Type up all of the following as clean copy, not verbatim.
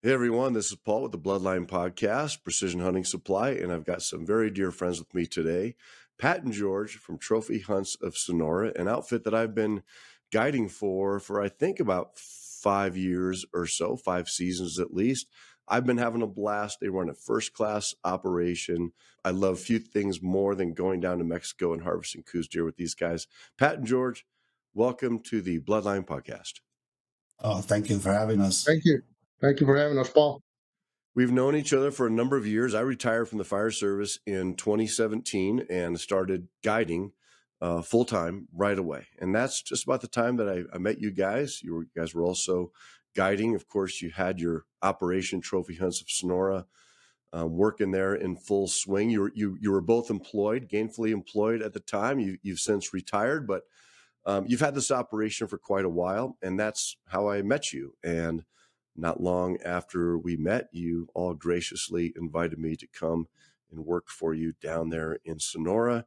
Hey everyone, this is Paul with the Bloodline Podcast, Precision Hunting Supply, and I've got some very dear friends with me today. Pat and George from Trophy Hunts of Sonora, an outfit that I've been guiding for I think about 5 years or so, 5 seasons at least. I've been having a blast. They run a first-class operation. I love few things more than going down to Mexico and harvesting Coues Deer with these guys. Pat and George, welcome to the Bloodline Podcast. Oh, thank you for having us. Thank you. Thank you for having us, Paul. We've known each other for a number of years. I retired from the fire service in 2017 and started guiding full-time right away. And that's just about the time that I met you guys. You guys were also guiding. Of course, you had your operation, Trophy Hunts of Sonora, working there in full swing. You were both employed, gainfully employed at the time. You've since retired, but you've had this operation for quite a while, and that's how I met you. And not long after we met, you all graciously invited me to come and work for you down there in Sonora.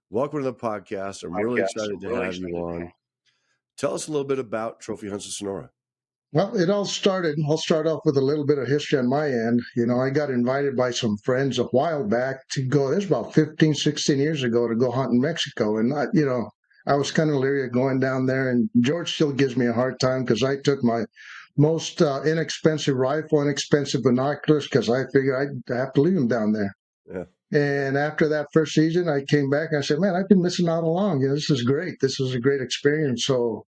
Welcome to the podcast. I'm really excited to have you on. Tell us a little bit about Trophy Hunts of Sonora. Well, I'll start off with a little bit of history on my end. I got invited by some friends a while back to go, this was about 15, 16 years ago, to go hunt in Mexico. And I was kind of leery of going down there. And George still gives me a hard time because I took my most inexpensive rifle, inexpensive binoculars, because I figured I'd have to leave them down there. Yeah. And after that first season, I came back and I said, man, I've been missing out along. This is great. This is a great experience. So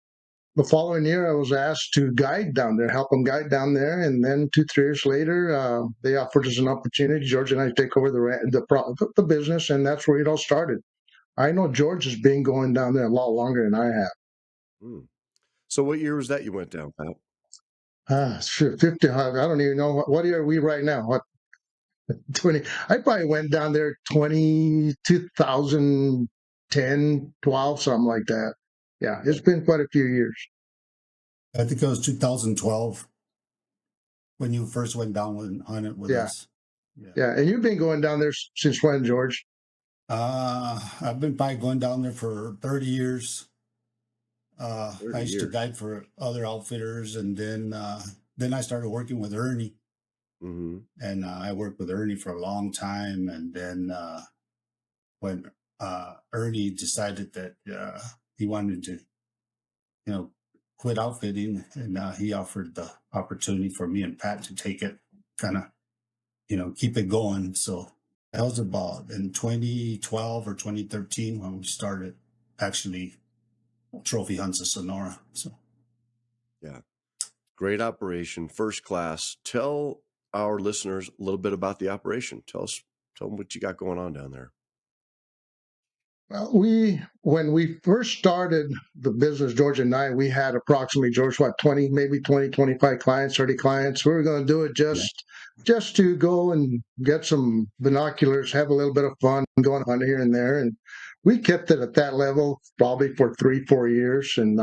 the following year, I was asked to guide down there, help them guide down there. And then 2-3 years later, they offered us an opportunity. George and I take over the business, and that's where it all started. I know George has been going down there a lot longer than I have. So what year was that you went down, Pat? Sure, 50. I don't even know what year are we right now. What 20? I probably went down there 2010, 12, something like that. Yeah, it's been quite a few years. I think it was 2012 when you first went down on it with us. Yeah, and you've been going down there since when, George? I've been probably going down there for 30 years. I used to guide for other outfitters, and then I started working with Ernie. Mm-hmm. And I worked with Ernie for a long time. And then when Ernie decided that he wanted to, quit outfitting, and he offered the opportunity for me and Pat to take it, kind of, keep it going. So that was about in 2012 or 2013 when we started actually Trophy Hunts of Sonora. So, yeah, great operation, first class. Tell our listeners a little bit about the operation. Tell them what you got going on down there. Well, when we first started the business, George and I, we had approximately, George, 20, maybe 20, 25 clients, 30 clients. We were going to do it just to go and get some binoculars, have a little bit of fun, go on hunt here and there. And we kept it at that level probably for 3-4 years. And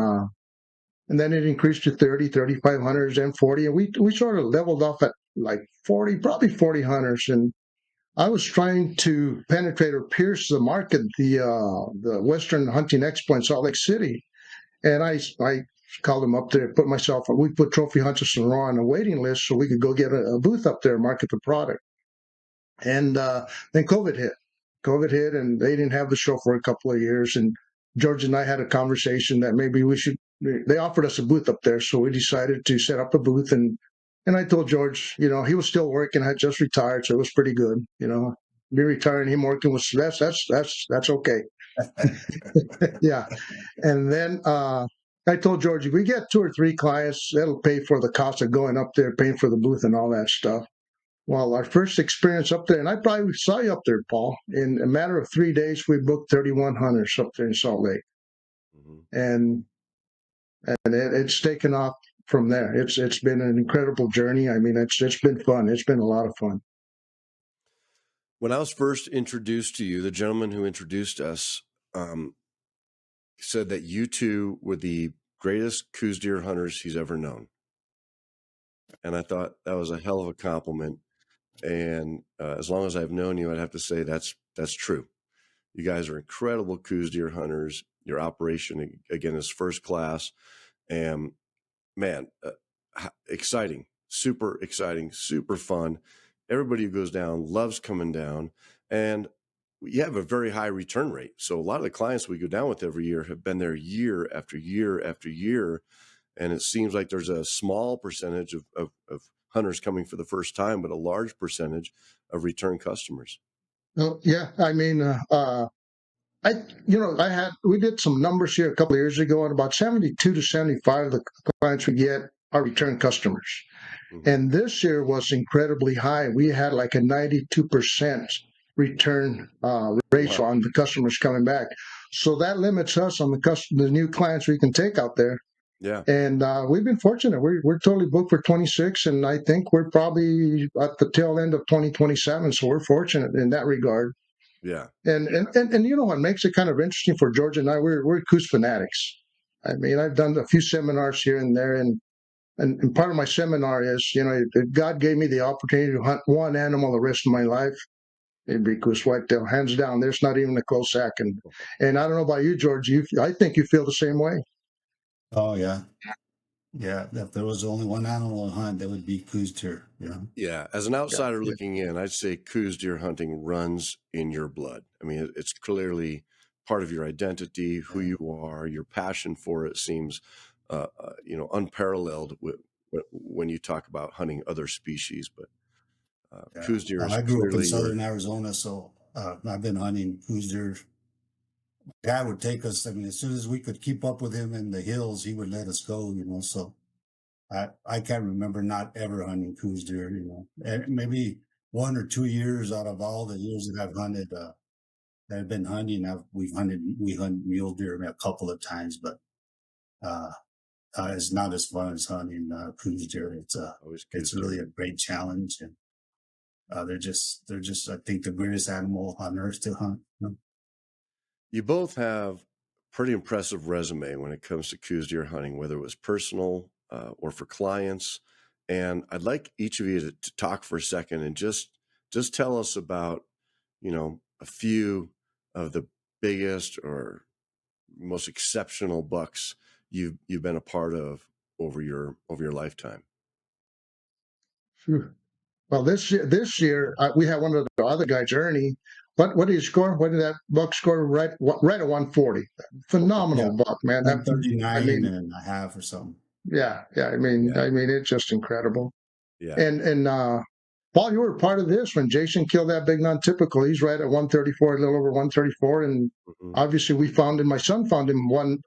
then it increased to 30, 35 hunters and 40. And we sort of leveled off at like 40, probably 40 hunters. And I was trying to penetrate or pierce the market, the Western Hunting Expo in Salt Lake City, and I called them up there, put myself on. We put Trophy Hunts of Sonora on a waiting list so we could go get a booth up there, market the product. And then COVID hit, and they didn't have the show for a couple of years. And George and I had a conversation that maybe we should. They offered us a booth up there, so we decided to set up a booth. And I told George, he was still working, had just retired, so it was pretty good. Me retiring, him working was that's okay. Yeah. And then I told George, if we get 2 or 3 clients, that'll pay for the cost of going up there, paying for the booth and all that stuff. Well, our first experience up there, and I probably saw you up there, Paul. In a matter of 3 days, we booked 31 hunters up there in Salt Lake, and it's taken off from there. It's been an incredible journey. I mean, it's been fun. It's been a lot of fun. When I was first introduced to you, the gentleman who introduced us said that you two were the greatest Coues Deer hunters he's ever known, and I thought that was a hell of a compliment. And as long as I've known you, I'd have to say that's true. You guys are incredible Coues Deer hunters. Your operation, again, is first class. And, man, exciting super exciting, super fun. Everybody who goes down loves coming down, and you have a very high return rate. So a lot of the clients we go down with every year have been there year after year after year. And it seems like there's a small percentage of hunters coming for the first time, but a large percentage of return customers. Well, yeah, I mean, we did some numbers here a couple of years ago, and about 72 to 75 of the clients we get are return customers. Mm-hmm. And this year was incredibly high. We had like a 92% return ratio Wow. on the customers coming back. So that limits us on the new clients we can take out there. Yeah. And we've been fortunate. We're totally booked for 26, and I think we're probably at the tail end of 2027. So we're fortunate in that regard. Yeah. And you know what makes it kind of interesting for George and I? We're Coues fanatics. I mean, I've done a few seminars here and there, and part of my seminar is, if God gave me the opportunity to hunt one animal the rest of my life, it'd be Coues whitetail, hands down. There's not even a close second. And I don't know about you, George. I think you feel the same way. Oh yeah. Yeah. If there was only one animal to hunt, that would be Coues Deer. Yeah. Yeah. As an outsider looking in, I'd say Coues deer hunting runs in your blood. I mean, it's clearly part of your identity, who you are, your passion for it seems, unparalleled when you talk about hunting other species. But Coues deer is I grew up in clearly your. southern Arizona, so I've been hunting Coues Deer. Dad would take us. I mean, as soon as we could keep up with him in the hills, he would let us go. So I can't remember not ever hunting Coues Deer. And maybe 1 or 2 years out of all the years that I've hunted, that I've been hunting, we hunt mule deer a couple of times, but uh, it's not as fun as hunting Coues Deer. Always It's Coues deer. really a great challenge, and they're just I think the greatest animal on earth to hunt. You both have pretty impressive resume when it comes to Coues deer hunting, whether it was personal or for clients. And I'd like each of you to talk for a second and just tell us about, a few of the biggest or most exceptional bucks you've been a part of over your lifetime. Sure. Well, this year we had one of the other guys, Ernie. What did he score? What did that buck score? Right at 140. Yeah, Phenomenal buck, man. I 139 mean, and a half or something. yeah. Yeah. I mean, it's just incredible. Yeah. And Paul, you were part of this when Jason killed that big non-typical. He's right at 134, a little over 134, and Mhm. obviously my son found him one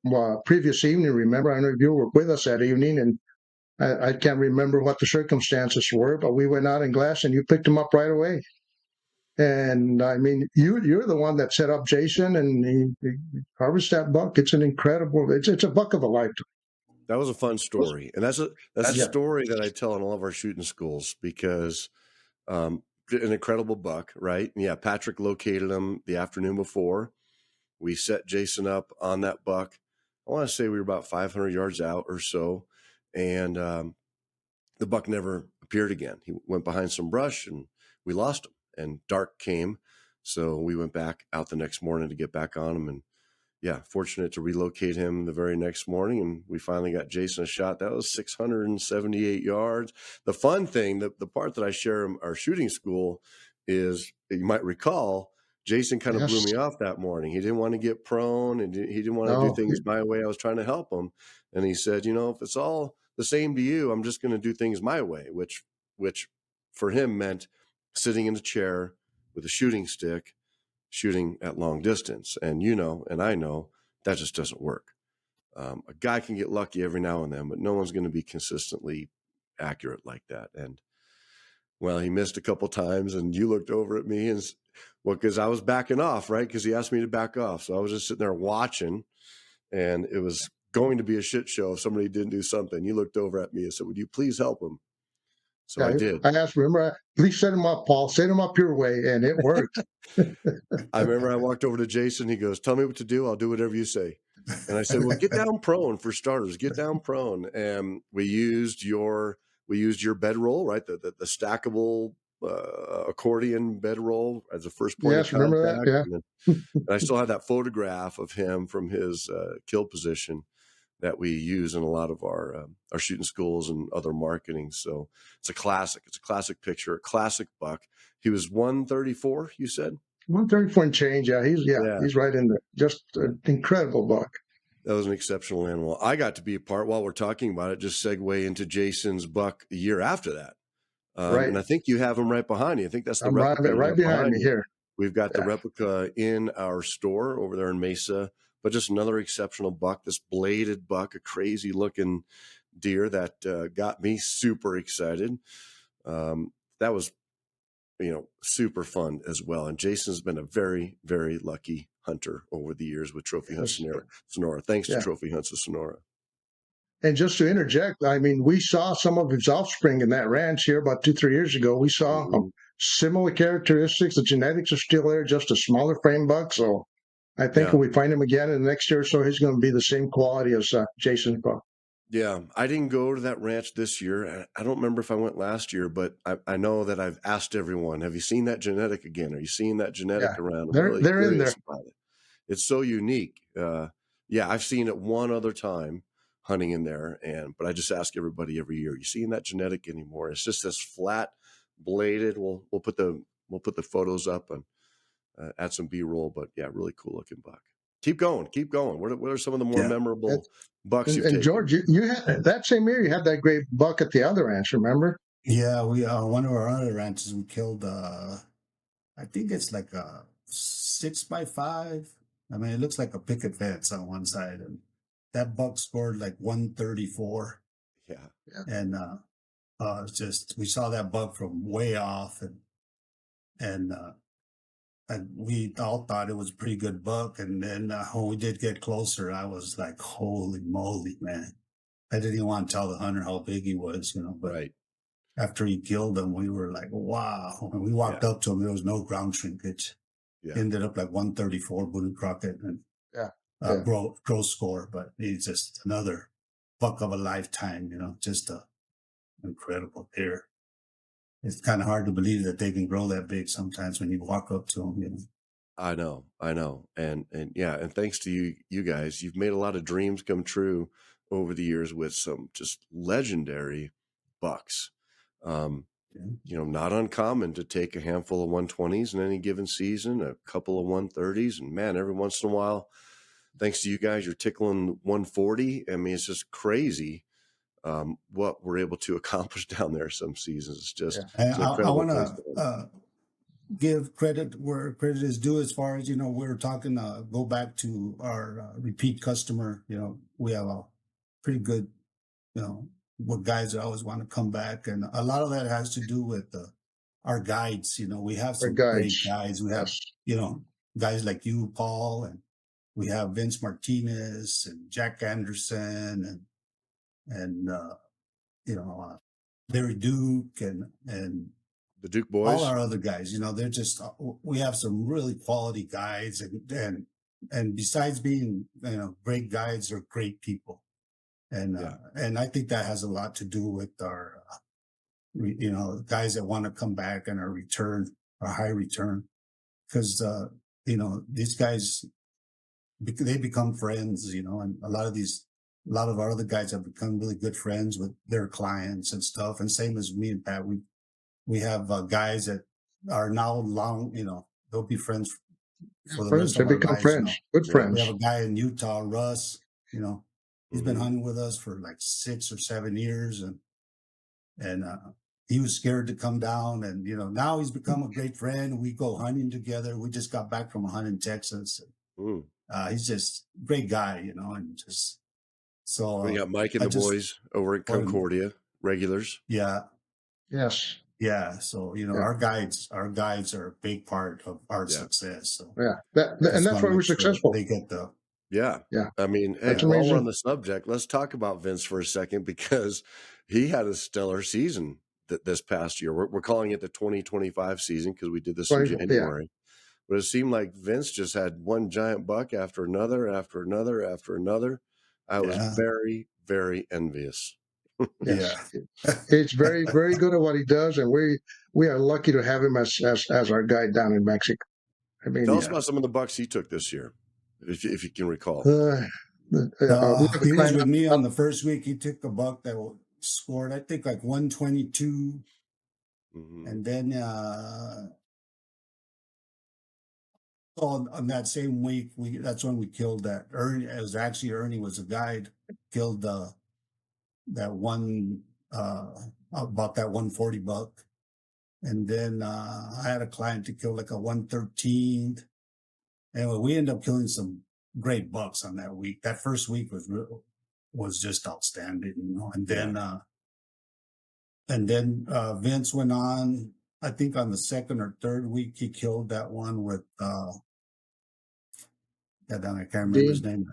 previous evening. Remember, I don't know if you were with us that evening, and I can't remember what the circumstances were, but we went out in glass, and you picked him up right away. And I mean, you're the one that set up Jason, and he harvested that buck. It's an incredible. It's a buck of a lifetime. That was a fun story. And that's a Yeah. story that I tell in all of our shooting schools because an incredible buck, right? And yeah, Patrick located him the afternoon before. We set Jason up on that buck. I want to say we were about 500 yards out or so. And the buck never appeared again. He went behind some brush and we lost him. And dark came. So we went back out the next morning to get back on him. And yeah, fortunate to relocate him the very next morning, and we finally got Jason a shot. That was 678 yards. The fun thing, the part that I share in our shooting school is, you might recall, Jason kind of blew Yes. me off that morning. He didn't want to get prone, and he didn't want to do No. things my way. I was trying to help him, and he said, if it's all the same to you, I'm just going to do things my way, which for him meant sitting in a chair with a shooting stick, shooting at long distance. And and I know that just doesn't work. A guy can get lucky every now and then, but no one's going to be consistently accurate like that. And well, he missed a couple times, and you looked over at me and because I was backing off, right? Because he asked me to back off. So I was just sitting there watching, and it was going to be a shit show if somebody didn't do something. You looked over at me and said, "Would you please help him?" So I Yeah, did. I asked, remember, please set him up, Paul. Set him up your way, and it worked. I remember I walked over to Jason. He goes, "Tell me what to do. I'll do whatever you say." And I said, "Well, get down prone for starters. Get down prone." And we used your bedroll, right? The stackable accordion bedroll as a first point of Yes, remember that? contact. Yeah. And I still have that photograph of him from his kill position that we use in a lot of our shooting schools and other marketing. So it's a classic. It's a classic picture, a classic buck. He was 134, you said? 134 and change. Yeah, Yeah. he's right in there. Just an incredible buck. That was an exceptional animal. I got to be a part, while we're talking about it, just segue into Jason's buck a year after that. Right. And I think you have him right behind you. I think that's the I'm replica you right have behind me you. here. We've got the Yeah. replica in our store over there in Mesa, but just another exceptional buck, this bladed buck, a crazy looking deer that got me super excited. That was, super fun as well. And Jason's been a very, very lucky hunter over the years with Trophy Hunts Yes. Sonora. Thanks to Yeah. Trophy Hunts of Sonora. And just to interject, I mean, we saw some of his offspring in that ranch here about 2-3 years ago. We saw Mhm. similar characteristics. The genetics are still there, just a smaller frame buck. So I think Yeah. when we find him again in the next year or so, he's going to be the same quality as Jason's buck. Yeah, I didn't go to that ranch this year. I don't remember if I went last year, but I know that I've asked everyone, have you seen that genetic again? Are you seeing that genetic Yeah, around? I'm really they're in curious there. about it. It's so unique. Yeah, I've seen it one other time hunting in there, but I just ask everybody every year, are you seeing that genetic anymore? It's just this flat bladed. We'll put the photos up and add some B-roll, but yeah, really cool looking buck. Keep going, keep going. What are some of the more Yeah. memorable bucks you've And taken? George, you had that same year. You had that great buck at the other ranch. Remember? Yeah, we one of our other ranches we killed. I think it's like a 6x5. I mean, it looks like a picket fence on one side, and that buck scored like 134. Yeah. And it's just we saw that buck from way off, and we all thought it was a pretty good buck. And then when we did get closer, I was like, "Holy moly, man!" I didn't even want to tell the hunter how big he was, But Right. after he killed him, we were like, "Wow!" And we walked up to him. There was no ground shrinkage. Yeah. Ended up like 134 Boone Crockett and Yeah. gross score, but he's just another buck of a lifetime, just a incredible deer. It's kind of hard to believe that they can grow that big sometimes when you walk up to them. I know. And yeah, and thanks to you guys, you've made a lot of dreams come true over the years with some just legendary bucks. Not uncommon to take a handful of 120s in any given season, a couple of 130s, and man, every once in a while, thanks to you guys, you're tickling 140. I mean, it's just crazy what we're able to accomplish down there some seasons. It's just And it's an I incredible want place to live. to give credit where credit is due as far as, we're talking, go back to our repeat customer. We have a pretty good, what guys that always want to come back. And a lot of that has to do with our guides. We have Our some great guides. guides. We have, Yes. guys like you, Paul, and we have Vince Martinez and Jack Anderson and Larry Duke and The Duke all boys. our other guys. They're just we have some really quality guides, and besides being great guides, they're great people, and Yeah. and I think that has a lot to do with our guys that want to come back and our high return, because these guys they become friends, and a lot of our other guys have become really good friends with their clients and stuff. And same as me and Pat, we have guys that are now long, they'll be friends for the Friends. rest They of our become lives. friends. Good Yeah. We have friends. a guy in Utah, Russ. He's been Mhm. hunting with us for like 6 or 7 years, and he was scared to come down, and now he's become a great friend. We go hunting together. We just got back from a hunt in Texas. Mm. He's just a great guy, and just so We got Mike and I the just boys over at want to, Concordia, regulars. yeah, Yes. yeah. So Yeah. our guides are a big part of our Yeah. success. So Yeah. And just that's want to why we're make sure successful. they get the Yeah. Yeah. I mean, hey, That's yeah. while we're on amazing. the subject, let's talk about Vince for a second because he had a stellar season this past year. We're calling it the 2025 season because we did this in Yeah. January. But it seemed like Vince just had one giant buck after another, after another, after another. I was Yeah. very, very envious. Yes. Yeah. It's very, very good at what he does, and we are lucky to have him as our guide down in Mexico. I mean, Tell us Yeah. about some of the bucks he took this year, if you can recall. uh, We have a He was client. with me on the first week. He took a buck that scored, I think, like 122, Mm-hmm. and then on that same week, that's when we killed that. Ernie, it was actually Ernie was a guide, killed that one about that 140 buck, and then I had a client to kill like a 113. Anyway, we ended up killing some great bucks on that week. That first week was just outstanding, you know. And then Vince went on. I think on the second or third week, he killed that one with I can't remember his name.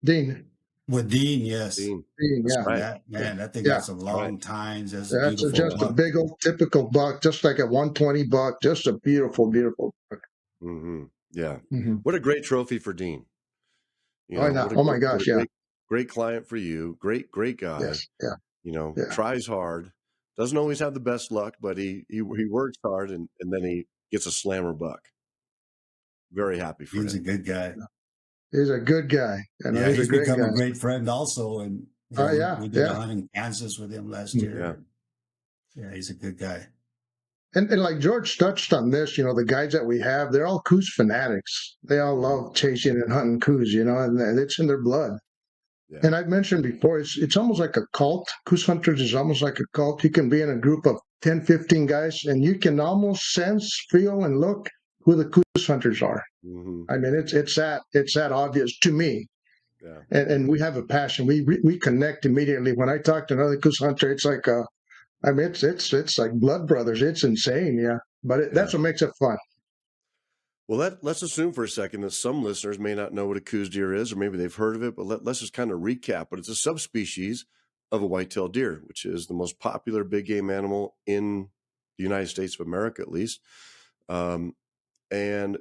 Dean. With Dean, yes. Dean. Dean, That's yeah. And right. that thing Yeah. got some long tines. That's a That's beautiful just a buck. big old typical buck, just like a 120 buck, just a beautiful, beautiful buck. Mm-hmm. Yeah. Mm-hmm. What a great trophy for Dean. You Oh, know, no. Oh my what a gosh, yeah. great client for you. Great guy. Yes, yeah, You know, yeah. tries hard. Doesn't always have the best luck, but he works hard, and then he gets a slammer buck. Very happy for He's a him. good guy. He's a good guy. You know, Yeah, he's a he's great become guy. a great friend also. And Oh, yeah, we did a yeah. hunt in Kansas with him last Mm. year. Yeah, he's a good guy. And like George touched on this, you know, the guys that we have, they're all Coues fanatics. They all love chasing and hunting Coues, you know, and it's in their blood. Yeah. And I've mentioned before, it's almost like a cult. Coues hunters is almost like a cult. You can be in a group of 10, 15 guys, and you can almost sense, feel, and look who the Coues hunters are. Mm-hmm. I mean, it's that obvious to me. Yeah. And we have a passion. We connect immediately. When I talk to another Coues hunter, it's like I mean, it's like blood brothers. It's insane, yeah. But that's what makes it fun. Well, let's assume for a second that some listeners may not know what a Coues deer is, or maybe they've heard of it, but let's just kind of recap. But it's a subspecies of a white-tailed deer, which is the most popular big game animal in the United States of America, at least. And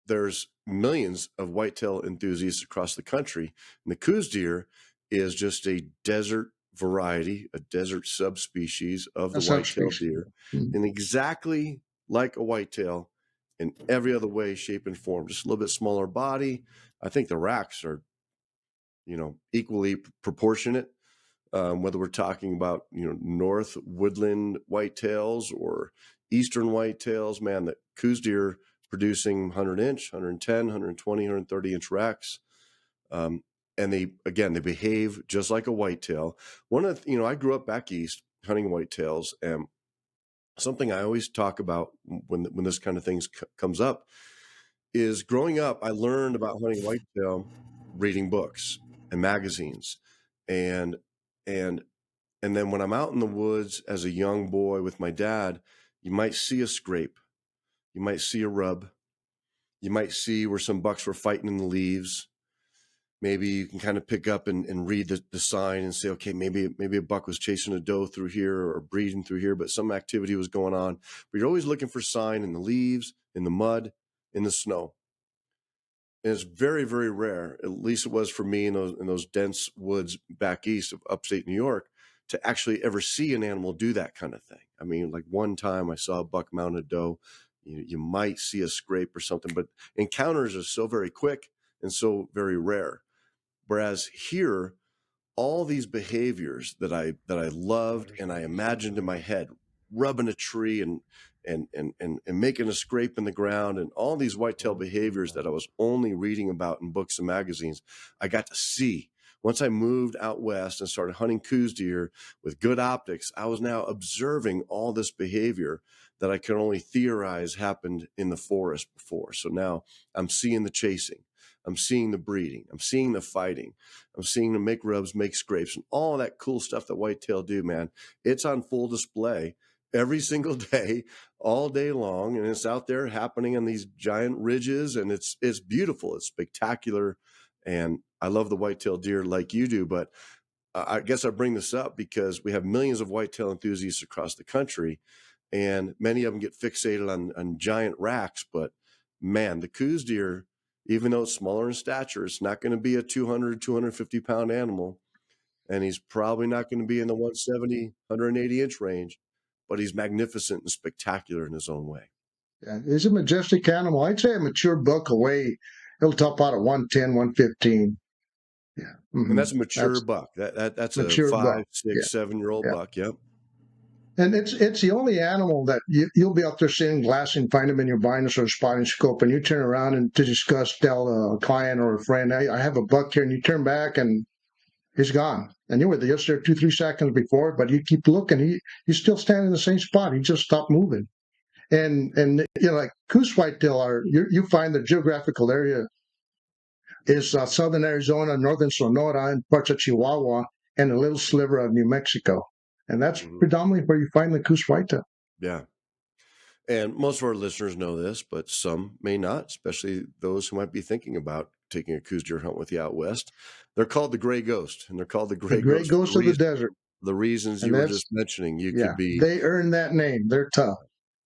there's millions of whitetail enthusiasts across the country. And the Coues deer is just a desert variety, a desert subspecies of the white-tailed deer, and exactly like a whitetail in every other way, shape, and form. Just a little bit smaller body. I think the racks are, you know, equally proportionate. Whether we're talking about, you know, north woodland whitetails or eastern whitetails, man, the Coues deer producing 100-inch, 110, 120, 130-inch racks. And they behave just like a whitetail. One of the, you know, I grew up back east hunting whitetails, and something I always talk about when this kind of things comes up is growing up, I learned about hunting whitetail reading books and magazines, and and then when I'm out in the woods as a young boy with my dad, you might see a scrape, you might see a rub, you might see where some bucks were fighting in the leaves. Maybe you can kind of pick up and read the sign and say, okay, maybe a buck was chasing a doe through here or breeding through here, but some activity was going on. But you're always looking for sign in the leaves, in the mud, in the snow. And it's very, very rare, at least it was for me in those dense woods back east of upstate New York, to actually ever see an animal do that kind of thing. I mean, like one time I saw a buck mount a doe. You might see a scrape or something, but encounters are so very quick and so very rare. Whereas here, all these behaviors that I loved and I imagined in my head, rubbing a tree and making a scrape in the ground, and all these whitetail behaviors that I was only reading about in books and magazines, I got to see. Once I moved out west and started hunting Coues deer with good optics, I was now observing all this behavior that I could only theorize happened in the forest before. So now I'm seeing the chasing, I'm seeing the breeding, I'm seeing the fighting, I'm seeing them make rubs, make scrapes, and all that cool stuff that whitetail do, man. It's on full display every single day, all day long, and it's out there happening on these giant ridges, and it's beautiful, it's spectacular, and I love the whitetail deer like you do. But I guess I bring this up because we have millions of whitetail enthusiasts across the country, and many of them get fixated on giant racks. But man, the Coues deer, even though it's smaller in stature, it's not going to be a 200, 250 pound animal. And he's probably not going to be in the 170, 180-inch range, but he's magnificent and spectacular in his own way. Yeah, he's a majestic animal. I'd say a mature buck away, he'll top out at 110, 115. And that's a mature That's buck. That's a mature buck. 5, Yeah, 6, 7-year-old yeah. buck. Yep. And it's the only animal that you'll be out there sitting glassing, find them in your binders or spotting scope, and you turn around and to discuss, tell a client or a friend, I have a buck here, and you turn back and he's gone. And you were just there 2-3 seconds before, but you keep looking, he's still standing in the same spot. He just stopped moving. And like Coues whitetail you find the geographical area is southern Arizona, northern Sonora, and parts of Chihuahua, and a little sliver of New Mexico. And that's Mhm. predominantly where you find the Coues whitetail. Yeah. And most of our listeners know this, but some may not, especially those who might be thinking about taking a Coues deer hunt with you out west. They're called the gray ghost, and they're called the The gray gray ghost for ghost of the desert. the reasons And you were that's, just mentioning. You yeah, could be, they earned that name. They're tough.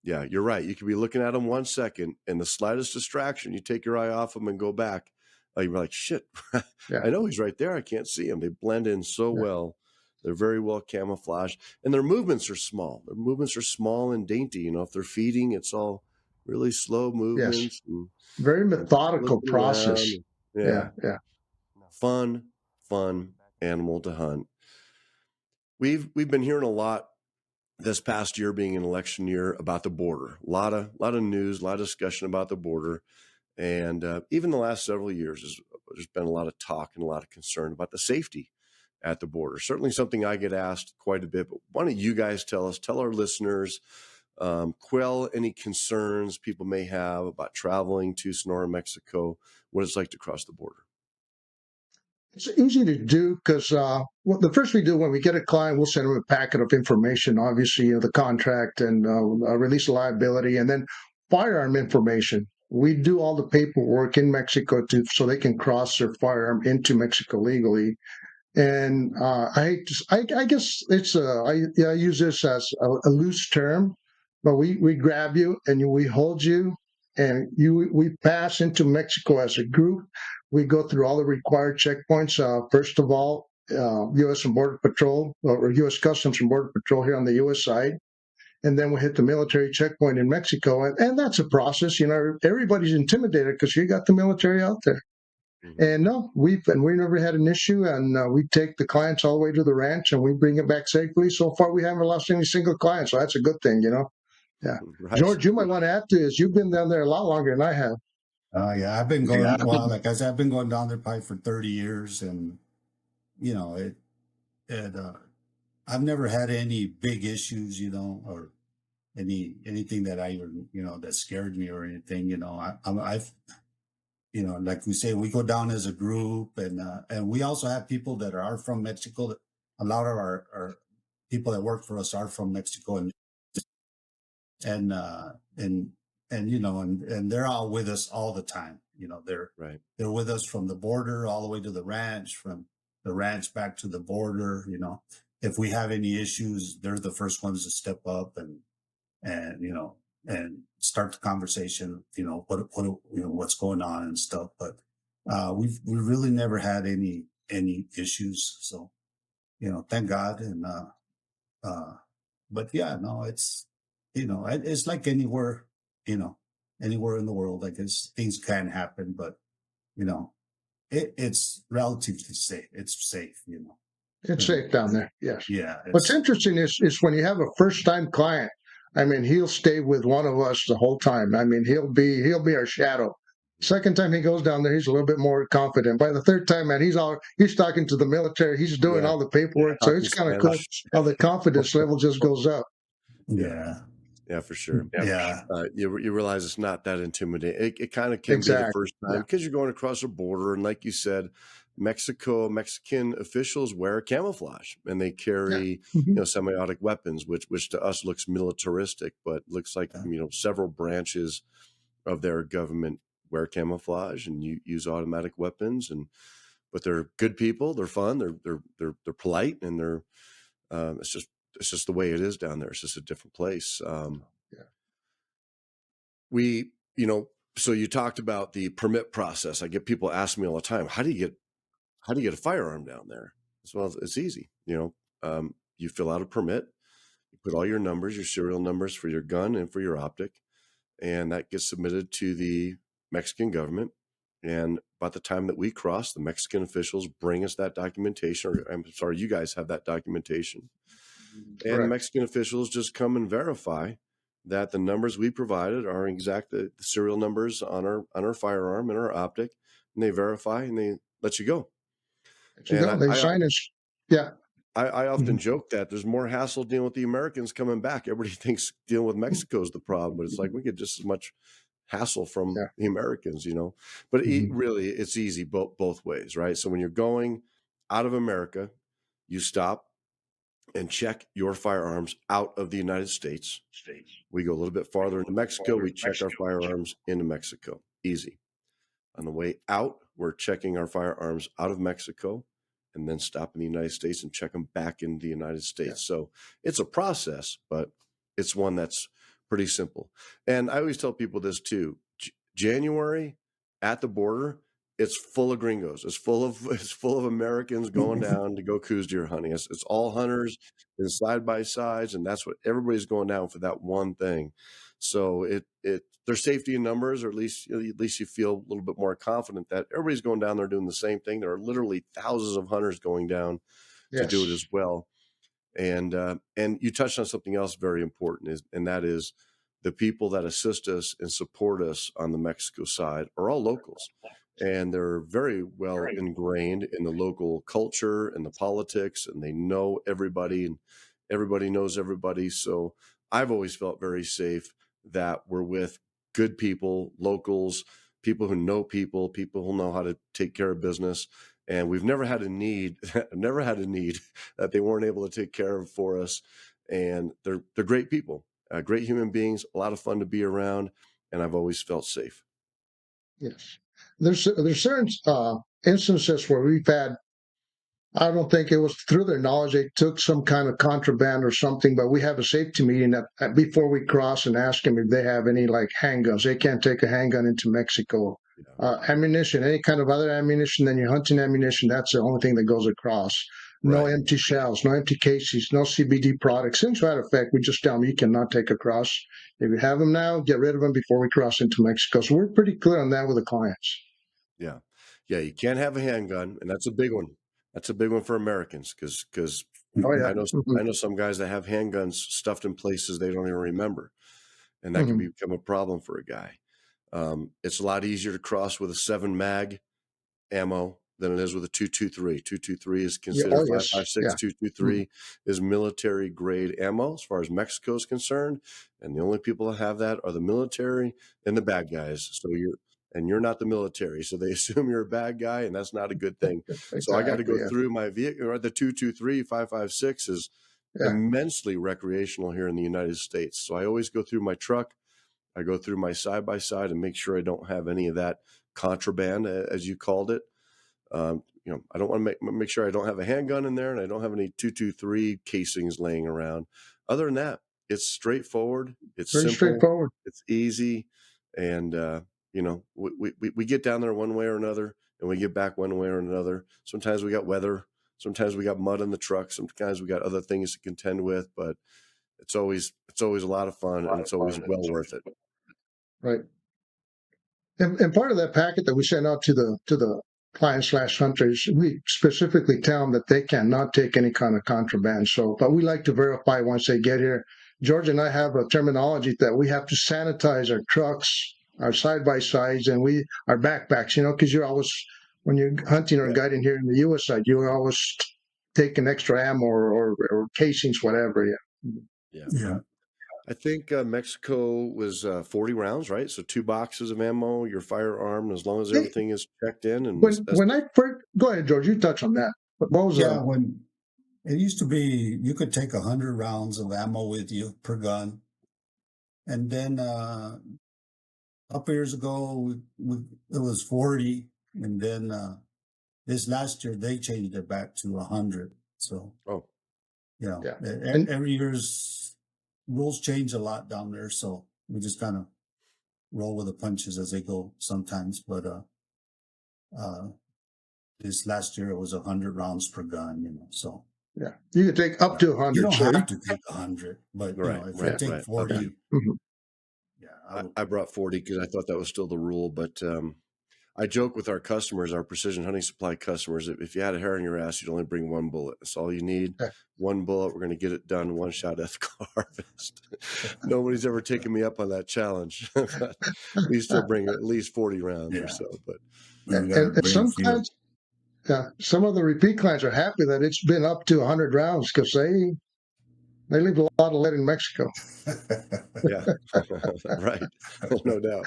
yeah, you're right. You could be looking at them 1 second, and the slightest distraction, you take your eye off them and go back. You're like, shit, Yeah, I know he's right there. I can't see him. They blend in so yeah. well. They're very well camouflaged, and their movements are small. Their movements are small and dainty. If they're feeding, it's all really slow Yes. movements and Very methodical looking process. around. Yeah, Yeah, yeah. fun animal to hunt. We've been hearing a lot this past year, being an election year, about the border. A lot of news, a lot of discussion about the border. And even the last several years, there's been a lot of talk and a lot of concern about the safety at the border. Certainly something I get asked quite a bit. But why don't you guys tell our listeners, quell any concerns people may have about traveling to Sonora, Mexico, what it's like to cross the border? It's easy to do because the first we do when we get a client, we'll send them a packet of information, obviously, the contract and release of liability, and then firearm information. We do all the paperwork in Mexico so they can cross their firearm into Mexico legally. And I guess I use this as a loose term, but we grab you and we hold you, and we pass into Mexico as a group. We go through all the required checkpoints. First of all, U.S. and Border Patrol or U.S. Customs and Border Patrol here on the U.S. side, and then we hit the military checkpoint in Mexico, and that's a process. Everybody's intimidated because you got the military out there. Mm-hmm. And no, we never had an issue, and we take the clients all the way to the ranch, and we bring it back safely. So far, we haven't lost any single client, so that's a good thing. Yeah. Right. George, you might want to add to this. You've been down there a lot longer than I have. Yeah, I've been going. Well, like I said, I've been going down there probably for 30 years, and I've never had any big issues, or anything that I even that scared me or anything. I've like we say, we go down as a group, and we also have people that are from Mexico. A lot of our people that work for us are from Mexico, and uh and and they're all with us all the time. They're Right. they're with us from the border all the way to the ranch, from the ranch back to the border. If we have any issues, they're the first ones to step up and start the conversation. What's going on and stuff. But we really never had any issues. So thank God. And uh but yeah, no, it's like anywhere, you know anywhere in the world. I guess things can happen, but you know it's relatively safe. It's safe. It's And, safe down there. Yes. yeah, What's it's interesting is when you have a first time client. I mean, he'll stay with one of us the whole time. I mean, he'll be our shadow. Second time he goes down there, he's a little bit more confident. By the third time, man, he's talking to the military. He's doing Yeah. all the paperwork. So Talking it's kind of cool Spanish. how the confidence level just goes up. Yeah. yeah, Yeah, for sure. yeah, You realize it's not that intimidating. It kind of can be the Exactly. first time Yeah. because you're going across a border, and like you said, Mexican officials wear camouflage, and they carry Mhm. semiotic weapons, which to us looks militaristic, but looks like Yeah. several branches of their government wear camouflage and use automatic weapons, but they're good people. They're fun. They're polite, and it's just the way it is down there. It's just a different place. Yeah. We, so you talked about the permit process. I get people asking me all the time, how do you get a firearm down there? Well, it's easy. You fill out a permit, you put all your numbers, your serial numbers for your gun and for your optic, and that gets submitted to the Mexican government. And by the time that we cross, the Mexican officials bring us that documentation, or I'm sorry, you guys have that documentation. And the Correct. Mexican officials just come and verify that the numbers we provided are exact the serial numbers on our firearm and our optic, and they verify and they let you go. If you And go, they sign it. Yeah. I often Mhm. joke that there's more hassle dealing with the Americans coming back. Everybody thinks dealing with Mexico is the problem, but it's like we get just as much hassle from Yeah. the Americans, But Mhm. really, it's easy both ways, right? So when you're going out of America, you stop and check your firearms out of the United States. We go a little bit farther into Mexico. We check our firearms into Mexico. Easy. On the way out, we're checking our firearms out of Mexico and then stop in the United States and check them back in the United States. So it's a process, but it's one that's pretty simple. And I always tell people this too. January at the border, it's full of gringos. It's full of Americans going down to go Coues deer hunting. It's all hunters and side by sides, and that's what everybody's going down for, that one thing. So there's safety in numbers, or at least you feel a little bit more confident that everybody's going down there doing the same thing. There are literally thousands of hunters going down to do it Yes. as well. And you touched on something else very important, and that is the people that assist us and support us on the Mexico side are all locals, and they're very well ingrained in the local culture and the politics, and they know everybody, and everybody knows everybody. So I've always felt very safe that we're with good people, locals, people who know people who know how to take care of business. And we've never had a need, never had a need that they weren't able to take care of for us. And they're great people, great human beings, a lot of fun to be around, and I've always felt safe. Yes. There's certain instances where we've had, I don't think it was through their knowledge they took some kind of contraband or something, but we have a safety meeting before we cross and ask them if they have any like handguns. They can't take a handgun into Mexico. Yeah. Ammunition, any kind of other ammunition than your hunting ammunition, that's the only thing that goes across. No Right. empty shells, no empty cases, no CBD products. Since that effect, we just tell them you cannot take across. If you have them now, get rid of them before we cross into Mexico. So we're pretty clear on that with the clients. Yeah. Yeah. You can't have a handgun, and that's a big one. That's a big one for Americans because Oh I yeah. know Mhm. I know some guys that have handguns stuffed in places they don't even remember, and that can Mhm. become a problem for a guy. It's a lot easier to cross with a 7 mag ammo than it is with a 223. 223 is Yeah. considered Oh yes. 5.56. Yeah. Mhm. 223 is military grade ammo as far as Mexico is concerned, and the only people that have that are the military and the bad guys. So you're not the military, so they assume you're a bad guy, and that's not a good thing. So I got to Exactly. go Yeah. through my vehicle. Or the 223 5.56 is Yeah. immensely recreational here in the United States. So I always go through my truck. I go through my side by side and make sure I don't have any of that contraband, as you called it. I don't want to make sure I don't have a handgun in there, and I don't have any 223 casings laying around. Other than that, it's straightforward, it's Very simple, straightforward. it's easy, and we get down there one way or another, and we get back one way or another. Sometimes we got weather, sometimes we got mud in the truck, sometimes we got other things to contend with, but it's always a lot of fun, and it's always well worth it. Right. And part of that packet that we send out to the client/hunters, we specifically tell them that they cannot take any kind of contraband. So, but we like to verify once they get here. George and I have a terminology that we have to sanitize our trucks, our side by sides, and our backpacks. Because you're always, when you're hunting or Yeah, guiding here in the U.S. side, you always take an extra ammo or casings, whatever. Yeah. yeah. Yeah. I think Mexico was 40 rounds, right? So 2 boxes of ammo, your firearm, as long as Hey, everything is checked in, and that's when I first go ahead, George, you touch on that. What was Yeah. When it used to be, you could take 100 rounds of ammo with you per gun. And then a couple years ago, it was 40. And then this last year, they changed it back to 100. So, oh yeah, and every year's rules change a lot down there. So we just kind of roll with the punches as they go sometimes. But uh, this last year, it was 100 rounds per gun. So yeah, you can take up to you 100. don't So have to take 100, but right, if you right, take yeah. Up 40, to. Mhm. yeah, I brought 40 because I thought that was still the rule, but I joke with our customers, our precision hunting supply customers, if you had a hair in your ass, you'd only bring one bullet. That's all you need. Yeah. One bullet. We're going to get it done. One shot ethical harvest. Nobody's ever taken me up on that challenge. But we still bring at least 40 rounds or so. But We got to And bring some few. clients, yeah, some of the repeat clients are happy that it's been up to 100 rounds because they leave a lot of lead in Mexico. yeah, right, no doubt.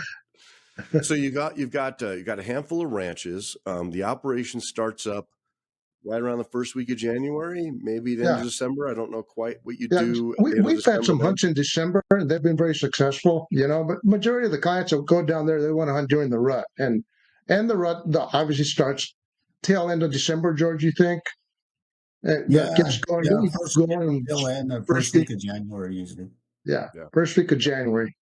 So you've got a handful of ranches. The operation starts up right around the first week of January, maybe the end of Yeah, December. I don't know quite what you yeah. do at the end of We've had December some then. hunts in December, and they've been very successful. But majority of the clients that go down there, they want to hunt during the rut, and the rut obviously starts tail end of December. George, you think? That Yeah, gets going, yeah. really First, going tail end or first first week. week of January usually. Yeah, Yeah, first week of January.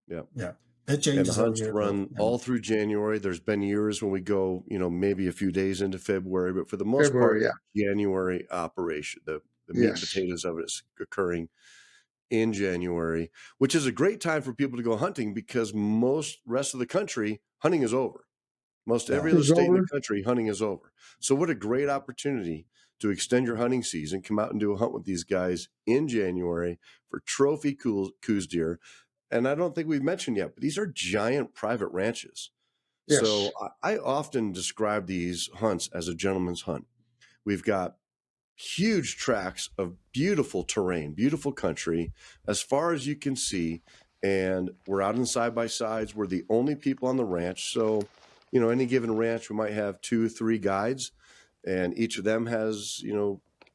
yeah. Yeah, it And the changes every hunts year, but run all through January. There's been years when we go, maybe a few days into February, but for the most part, February. Yeah. January operation. The meat and Yes. potatoes of it is occurring in January, which is a great time for people to go hunting because most rest of the country hunting is over. Most yeah, every other Is state in the over. country hunting is over. So what a great opportunity to extend your hunting season, come out and do a hunt with these guys in January for trophy Coues deer. And I don't think we've mentioned yet, but these are giant private ranches. Yes. So I often describe these hunts as a gentleman's hunt. We've got huge tracts of beautiful terrain, beautiful country, as far as you can see. And we're out in side by sides. We're the only people on the ranch. So, any given ranch, we might have 2 or 3 guides, and each of them has,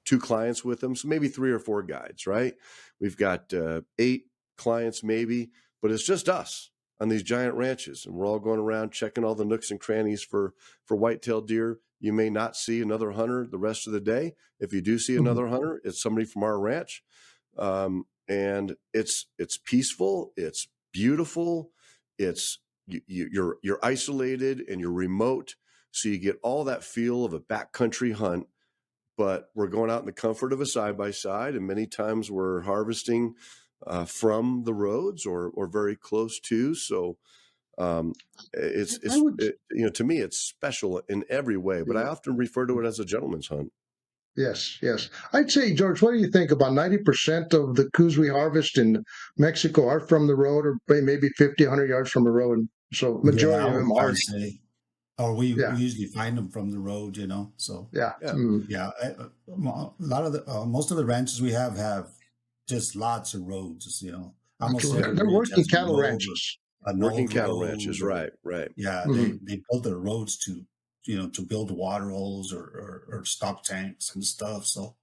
2 clients with them. So maybe 3 or 4 guides, right? We've got 8 clients, maybe, but it's just us on these giant ranches. And we're all going around checking all the nooks and crannies for white-tailed deer. You may not see another hunter the rest of the day. If you do see Mhm. another hunter, it's somebody from our ranch. And it's peaceful. It's beautiful. It's you're isolated and you're remote. So you get all that feel of a backcountry hunt, but we're going out in the comfort of a side by side. And many times we're harvesting from the roads or very close to. So um, I would. to me, it's special in every way, but I often refer to it as a gentleman's hunt. Yes, yes. I'd say, George, what do you think? About 90% of the coups we harvest in Mexico are from the road, or maybe 50, 100 yards from the road. So yeah. majority I of them would are. probably say, or we Yeah, usually find them from the road, So yeah. Yeah. yeah, a lot of the most of the ranches we have just lots of roads. Almost every They're ridge working has cattle ranches. an Working old cattle road, ranches. or Right. Right. yeah, Hmm. they build their roads to build water holes or stock tanks and stuff. So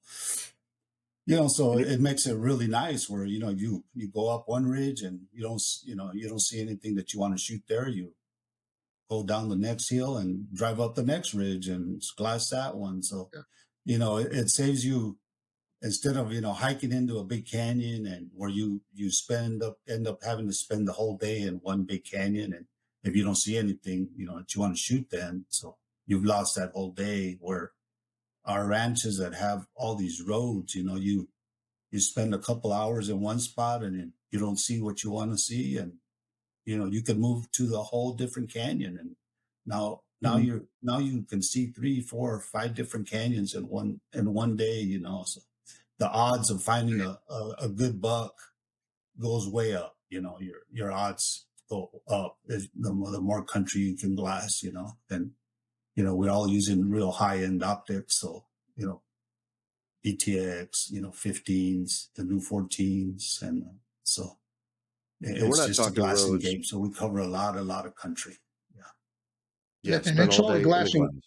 so And it, it makes it really nice where you go up one ridge and you don't see anything that you want to shoot there. You go down the next hill and drive up the next ridge and glass that one. So Yeah. it saves you, instead of hiking into a big canyon and where you end up having to spend the whole day in one big canyon, and if you don't see anything that you want to shoot, then so you've lost that whole day. Where our ranches that have all these roads, you spend a couple hours in one spot and then you don't see what you want to see, and you can move to the whole different canyon, and Mhm. now you can see 3, 4, 5 different canyons in one day. So the odds of finding a good buck goes way up. Your odds go up the more country you can glass. And we're all using real high end optics, so BTX, 15s, the new 14s, and so and we're it's not just a talking glassing roads. game. So we cover a lot of country. Yeah. Yeah. And Spend it's all all a day in the glassing. glass.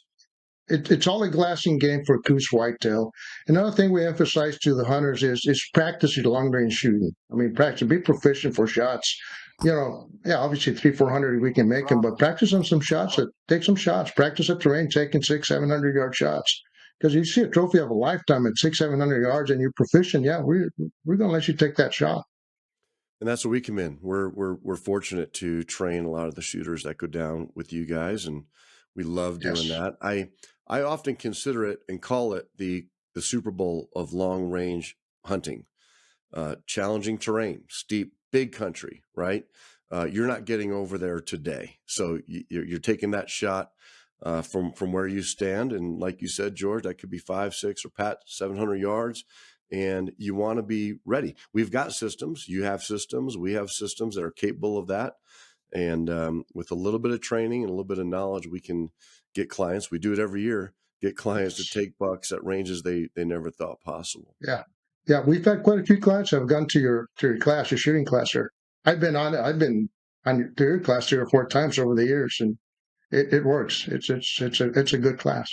It's all a glassing game for Coues whitetail. Another thing we emphasize to the hunters is practice your long range shooting. I mean, practice, be proficient for shots. Yeah, obviously 300, 400 we can make them, but practice on some shots. Take some shots. Practice at terrain, taking 600, 700 yard shots. Because you see a trophy of a lifetime at 600, 700 yards, and you're proficient. Yeah, we're gonna let you take that shot. And that's where we come in. We're fortunate to train a lot of the shooters that go down with you guys, and we love doing Yes. that. I often consider it and call it the Super Bowl of long range hunting. Challenging terrain, steep, big country, right? you're not getting over there today. So you're taking that shot from where you stand. And like you said, George, that could be 5, 6, or Pat, 700 yards. And you want to be ready. We've got systems. You have systems. We have systems that are capable of that. And with a little bit of training and a little bit of knowledge, we can get clients. We do it every year. Get clients to take bucks at ranges they never thought possible. Yeah, yeah. We've had quite a few clients that have gone to your class, your shooting class. Or I've been on it. I've been on your class 3 or 4 times over the years, and it works. It's a good class.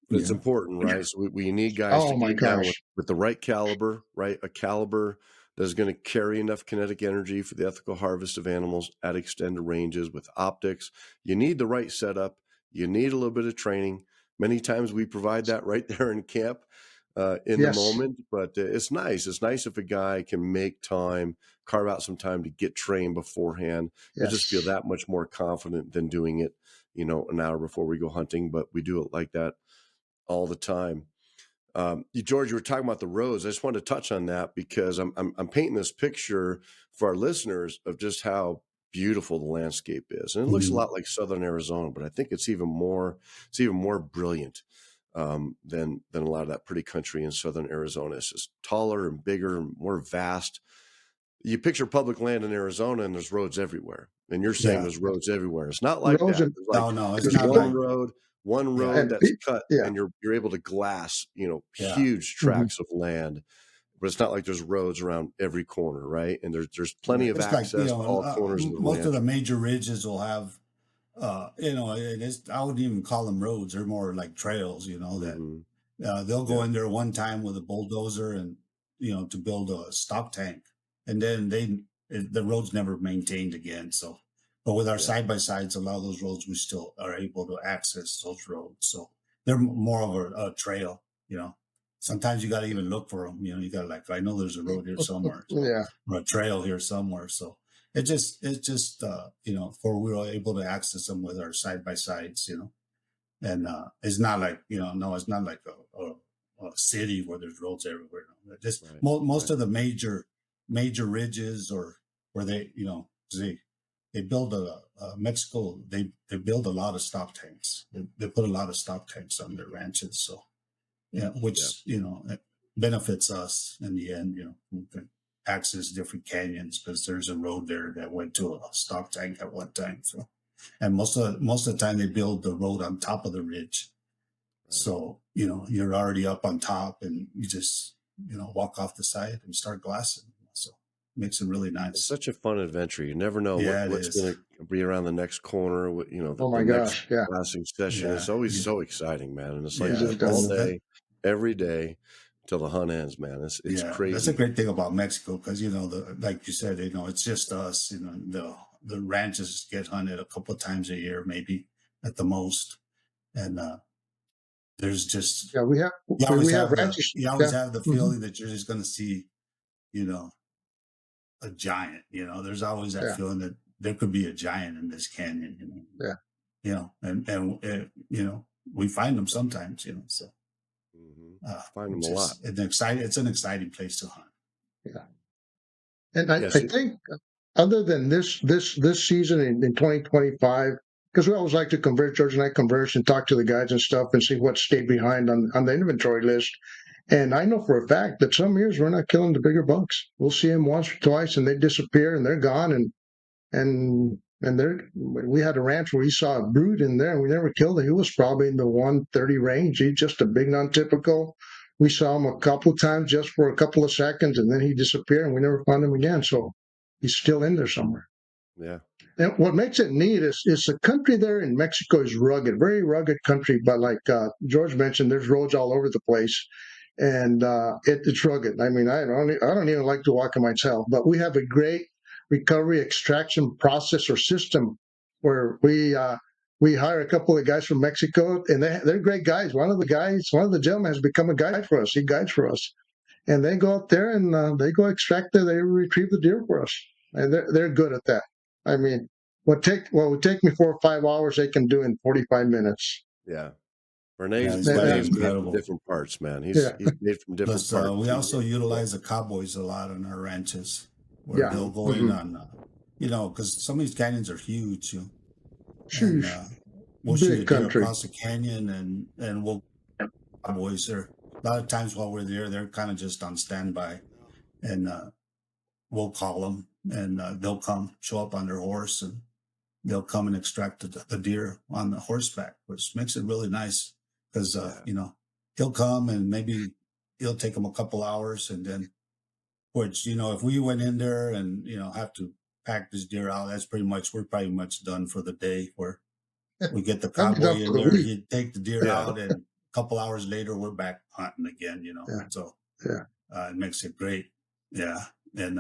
But it's important, right? So we need guys Oh to my get down gosh. with the right caliber, right? A caliber that's going to carry enough kinetic energy for the ethical harvest of animals at extended ranges with optics. You need the right setup. You need a little bit of training. Many times we provide that right there in camp in the Yes. moment, but it's nice. It's nice if a guy can make time, carve out some time to get trained beforehand. You'll just feel Yes. that much more confident than doing it, an hour before we go hunting, but we do it like that all the time. George, you were talking about the roads. I just wanted to touch on that because I'm painting this picture for our listeners of just how beautiful the landscape is, and it looks a lot like Southern Arizona, but I think it's even more brilliant than a lot of that pretty country in Southern Arizona. It's just taller and bigger and more vast. You picture public land in Arizona, and there's roads everywhere. And you're saying there's roads everywhere. It's not like Roads that. and There's like No, it's there's not one like road and that's cut, yeah. and you're able to glass, yeah. huge tracts of land. But it's not like there's roads around every corner, right? And there's plenty of It's like, access to all corners of the most of ranch. the major ridges will have, it is, I wouldn't even call them roads. They're more like trails, that Mhm. they'll go Yeah, in there one time with a bulldozer and, to build a stock tank. And then the road's never maintained again. So, but with our yeah, side by sides, a lot of those roads, we still are able to access those roads. So they're more of a trail, Sometimes you got to even look for them. You got to like, I know there's a road here somewhere, so, Yeah. or a trail here somewhere. So it's just, for we were able to access them with our side by sides, and it's not like, no, it's not like a city where there's roads everywhere. No. Just right, most right. of the major ridges, or where they, 'cause they build Mexico. They build a lot of stock tanks. They put a lot of stock tanks on their ranches. So yeah, Yeah. which it benefits us in the end. We can access different canyons because there's a road there that went to a stock tank at one time. So, and most of the time they build the road on top of the ridge. Right. So you're already up on top, and you just walk off the side and start glassing. So it makes it really It's nice. such a fun adventure. You never know Yeah, it what's is. going to be around the next corner. Oh The my next gosh. Yeah. glassing session. Yeah, It's always so exciting, man. And it's like You yeah. that just all don't know. That's day, every day, till the hunt ends, man. It's Yeah, that's a crazy. great thing about Mexico because like you said, it's just us. The ranches get hunted a couple of times a year, maybe at the most, and there's just Yeah, we have you always we have have the ranches. you always Yeah. have the Hmm. feeling that you're just going to see, you know, a giant. There's always that Yeah. feeling that there could be a giant in this canyon. Yeah. And we find them sometimes. So Find them a it's lot. just an exciting place to hunt. Yeah. And I Yes. think other than this season in 2025, because we always like to converse, George and I converse and talk to the guys and stuff and see what stayed behind on the inventory list. And I know for a fact that some years we're not killing the bigger bucks. We'll see them once or twice and they disappear and they're gone. And we had a ranch where we saw a brood in there and we never killed it. He was probably in the 130 range. He's just a big non-typical. We saw him a couple of times just for a couple of seconds and then he disappeared and we never found him again. So he's still in there somewhere. Yeah. And what makes it neat is the country there in Mexico is rugged, very rugged country. But like George mentioned, there's roads all over the place, and it's rugged. I mean, I don't even like to walk it myself, but we have a great recovery extraction process or system where we hire a couple of guys from Mexico, and they're great guys. One of the gentlemen has become a guide for us. He guides for us, and they go out there and they go extract they retrieve the deer for us, and they're good at that. I mean, what would take me 4 or 5 hours, they can do in 45 minutes. Yeah. Yeah, these guys are Renee's made from incredible. different parts, man. He's Yeah, made from different Plus, parts. we also utilize the cowboys a lot on our ranches, where yeah, they'll go in hmm on because some of these canyons are huge, and Sheesh, we'll shoot a big deer country. across the canyon, and we'll cowboys there. A lot of times while we're there, they're kind of just on standby, and we'll call them, and they'll come, show up on their horse, and they'll come and extract the deer on the horseback, which makes it really nice because Yeah. he'll come and maybe it'll take him a couple hours, and then which if we went in there and have to pack this deer out, we're pretty much done for the day. Where we get the That'd be done cowboy in for the there, week. he'd take the deer Yeah. out, and a couple hours later we're back hunting again. Yeah. So Yeah. it makes it great. Yeah, and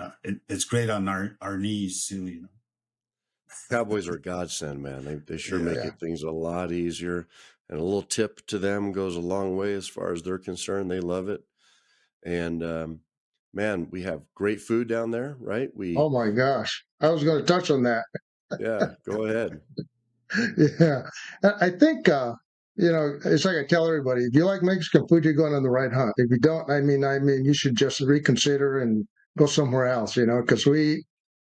it's great on our knees too. Cowboys are a godsend, man. They sure Yeah. make Yeah. it things a lot easier. And a little tip to them goes a long way as far as they're concerned. They love it. And man, we have great food down there, right? Oh my gosh. I was going to touch on that. Yeah, go ahead. Yeah. I think, it's like I tell everybody, if you like Mexican food, you're going on the right hunt. If you don't, I mean, you should just reconsider and go somewhere else, because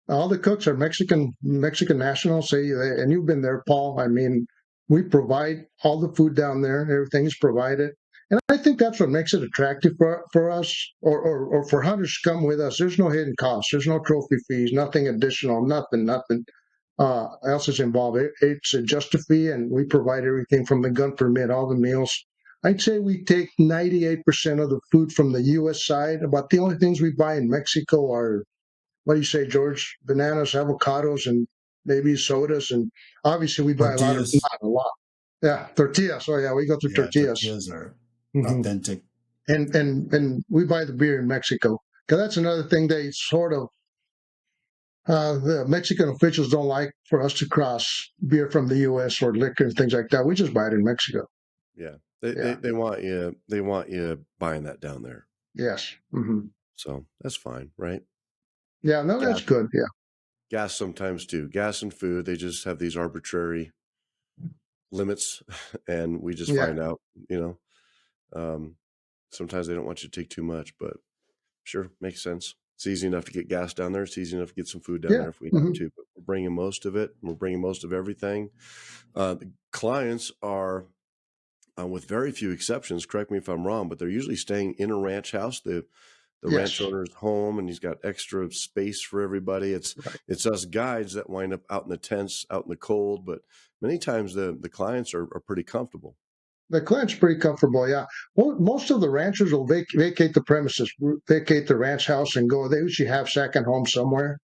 all the cooks are Mexican nationals. And you've been there, Paul. I mean, we provide all the food down there. Everything is provided, and I think that's what makes it attractive for us or for hunters to come with us. There's no hidden costs. There's no trophy fees. Nothing additional. Nothing. Else is involved. It's just a fee, and we provide everything from the gun permit, all the meals. I'd say we take 98% of the food from the U.S. side. About the only things we buy in Mexico are, what do you say, George? Bananas, avocados, and maybe sodas. And obviously, we buy Tortillas. not a lot. Yeah, tortillas. Oh yeah, we go through Yeah, tortillas. tortillas are Hmm. authentic. And we buy the beer in Mexico because that's another thing they sort of the Mexican officials don't like for us to cross beer from the U.S. or liquor and things like that. We just buy it in Mexico. Yeah. They, they, Yeah. they want you buying that down there. Yes. Hmm. So that's fine, right? Yeah. No, that's Gas, good. Yeah. gas sometimes too. Gas and food, they just have these arbitrary limits and we just Yeah. find out, you know. Sometimes they don't want you to take too much, but sure, makes sense. It's easy enough to get gas down there. It's easy enough to get some food down Yeah. there if we have Hmm. to, but we're bringing most of it. We're bringing most of everything. The clients are, with very few exceptions, correct me if I'm wrong, but they're usually staying in a ranch house. The ranch Yes. owner's home, and he's got extra space for everybody. Right. It's us guides that wind up out in the tents, out in the cold, but many times the clients are pretty comfortable. The client's pretty comfortable. Yeah. Well, most of the ranchers will vacate the premises, vacate the ranch house, and go. They usually have second home somewhere,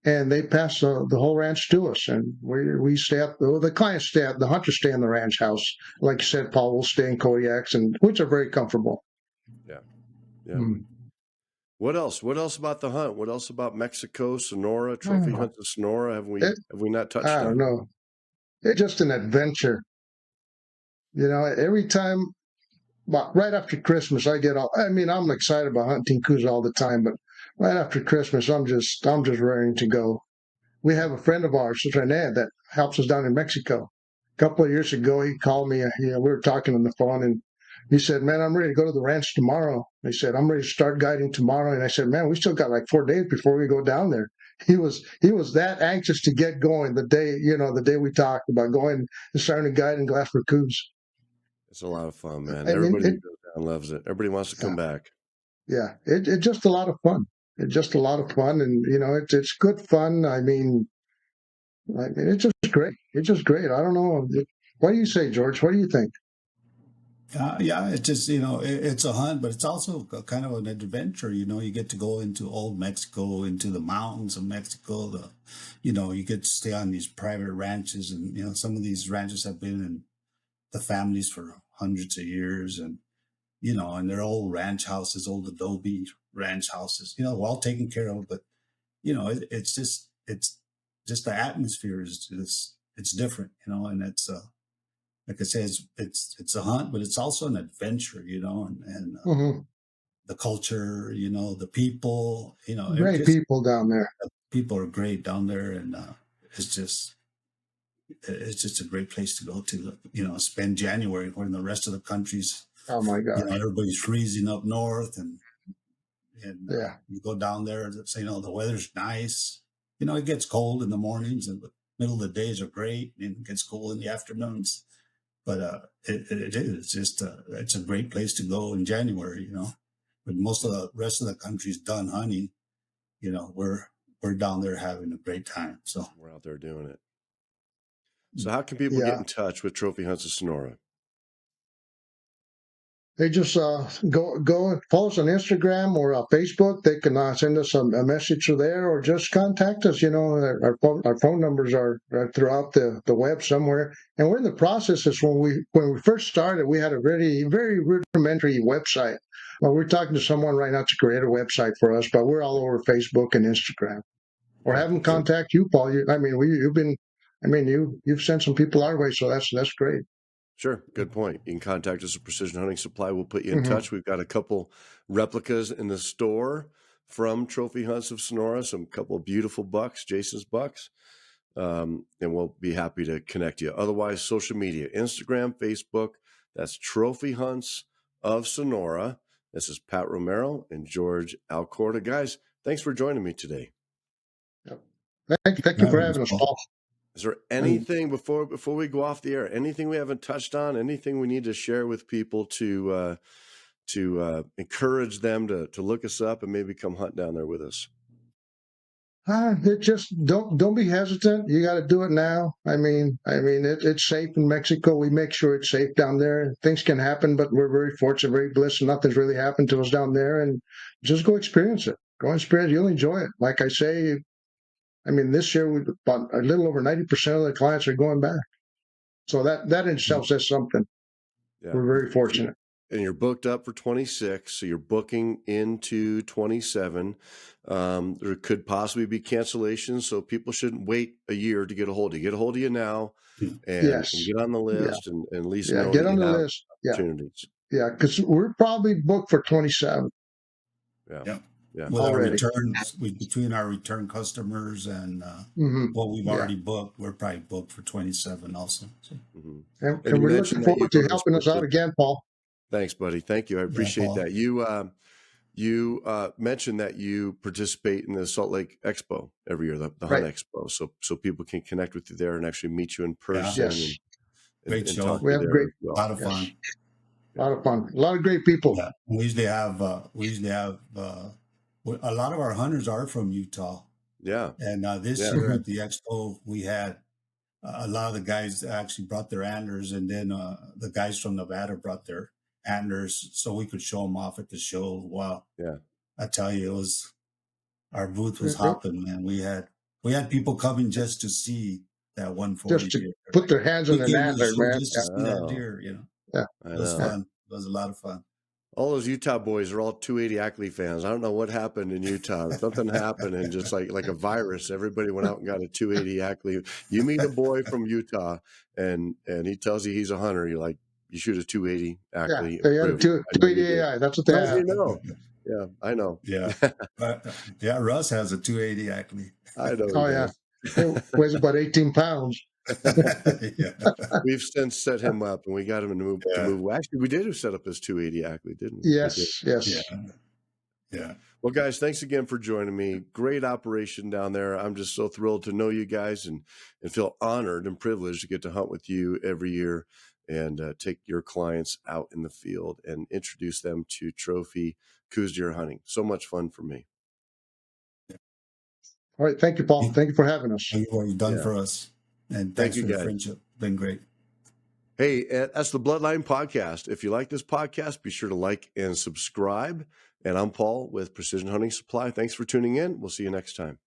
and they pass the whole ranch to us, and we stay at the clients stay at the hunters stay in the ranch house. Like you said, Paul will stay in Kodiaks, and which are very comfortable. Yeah. Yeah. Mm. What else? What else about the hunt? What else about Mexico, Sonora, I Trophy don't know. Hunts of Sonora have It, we not touched I don't on? know. It's just an adventure. Every time, but right after Christmas, I get all. I mean, I'm excited about hunting Coues all the time, but right after Christmas, I'm just raring to go. We have a friend of ours, Rene, that helps us down in Mexico. A couple of years ago, he called me. We were talking on the phone, and he said, "Man, I'm ready to go to the ranch tomorrow." He said, "I'm ready to start guiding tomorrow." And I said, "Man, we still got like 4 days before we go down there." He was that anxious to get going the day we talked about going and starting to guide in Glasper Coues. It's a lot of fun, man. I mean, Everybody who goes down loves it. Everybody wants to come back. yeah, it's just a lot of fun. It's just a lot of fun, and it's good fun. I mean, it's just great. It's just great. I don't know. What do you say, George? What do you think? Yeah, it's just it's a hunt, but it's also kind of an adventure. You get to go into old Mexico, into the mountains of Mexico. You get to stay on these private ranches, and some of these ranches have been in the families for hundreds of years, and they're old ranch houses, old adobe ranch houses. Well taken care of, but it's just the atmosphere is just it's different, and it's like I say, it's a hunt, but it's also an adventure, and Hmm. the culture, the people, it Great just people down there. people are great down there, and it's just it's just a great place to go to, spend January when the rest of the country's, Oh my gosh. everybody's freezing up north, and Yeah. you go down there, the weather's nice, it gets cold in the mornings and the middle of the days are great, and it gets cool in the afternoons. But it is just it's a great place to go in January. But most of the rest of the country's done hunting. We're down there having a great time. So We're out there doing it. So how can people get Yeah. in touch with Trophy Hunts of Sonora? They just go and follow us on Instagram or Facebook. They can send us a message through there, or just contact us. Our phone numbers are throughout the web somewhere. And we're in the process. Is when we first started, we had a very very rudimentary website. Well, we're talking to someone right now to create a website for us, but we're all over Facebook and Instagram. Or have them contact you, Paul. You've sent some people our way, so that's great. Sure. Good point. You can contact us at Precision Hunting Supply. We'll put you in Mm-hmm. touch. We've got a couple replicas in the store from Trophy Hunts of Sonora, some couple of beautiful bucks, Jason's bucks. And we'll be happy to connect you. Otherwise, social media, Instagram, Facebook, that's Trophy Hunts of Sonora. This is Pat Romero and George Alcorta. Guys, thanks for joining me today. Yep. Thank you for having us, Paul. Is there anything before we go off the air, anything we haven't touched on, anything we need to share with people to encourage them to look us up and maybe come hunt down there with us? Just don't be hesitant. You got to do it now. It's safe in Mexico. We make sure it's safe down there. Things can happen, but we're very fortunate, very blessed. Nothing's really happened to us down there, and just go experience it. Go experience. You'll enjoy it. Like I say, this year we about a little over 90% of the clients are going back. So that in itself says something. Yeah. We're very fortunate. And you're booked up for 26, so you're booking into 27. There could possibly be cancellations, so people shouldn't wait a year to get a hold of you. Get a hold of you now, and get on the list, and at least know get that on you the have list. opportunities. Yeah, because we're probably booked for 27. Yeah. With our Already. returns, between our return customers and what we've already booked, we're probably booked for 27 also. So. And you we're mentioned looking that forward to helping us out again, Paul. Thanks, buddy. Thank you. I appreciate Paul. that. You mentioned that you participate in the Salt Lake Expo every year, the Hunt Expo, so people can connect with you there and actually meet you in person. Yes. Great and show. talk We to you have there great, as well. A lot of fun. A lot of fun. A lot of great people. Yeah, we usually have a lot of our hunters are from Utah. Yeah. And this year at the expo, we had a lot of the guys actually brought their antlers, and then the guys from Nevada brought their antlers so we could show them off at the show. Wow. Yeah. I tell you, our booth was hopping, man. We had people coming just to see that 140 Just to deer. put their hands on an antler, man. Just to see that deer, Yeah. It was fun. It was a lot of fun. All those Utah boys are all 280 Ackley fans. I don't know what happened in Utah. Something happened, and just like a virus, everybody went out and got a 280 Ackley. You meet a boy from Utah, and he tells you he's a hunter. You're like, you shoot a 280 Ackley. Yeah, they had a 280 AI. That's what they have. You know. Yeah, I know. Yeah. Russ has a 280 Ackley. I know. Oh yeah, it weighs about 18 pounds. We've since set him up, and we got him to move. Actually, we did set up his 280 Ackley, didn't we? Yes. Yeah. Well, guys, thanks again for joining me. Great operation down there. I'm just so thrilled to know you guys and feel honored and privileged to get to hunt with you every year and take your clients out in the field and introduce them to Trophy Coues Deer hunting. So much fun for me. All right. Thank you, Paul. Thank you for having us. Thank you for what you've done for us. And thanks for your friendship. Been great. Hey, that's the Bloodline Podcast. If you like this podcast, be sure to like and subscribe. And I'm Paul with Precision Hunting Supply. Thanks for tuning in. We'll see you next time.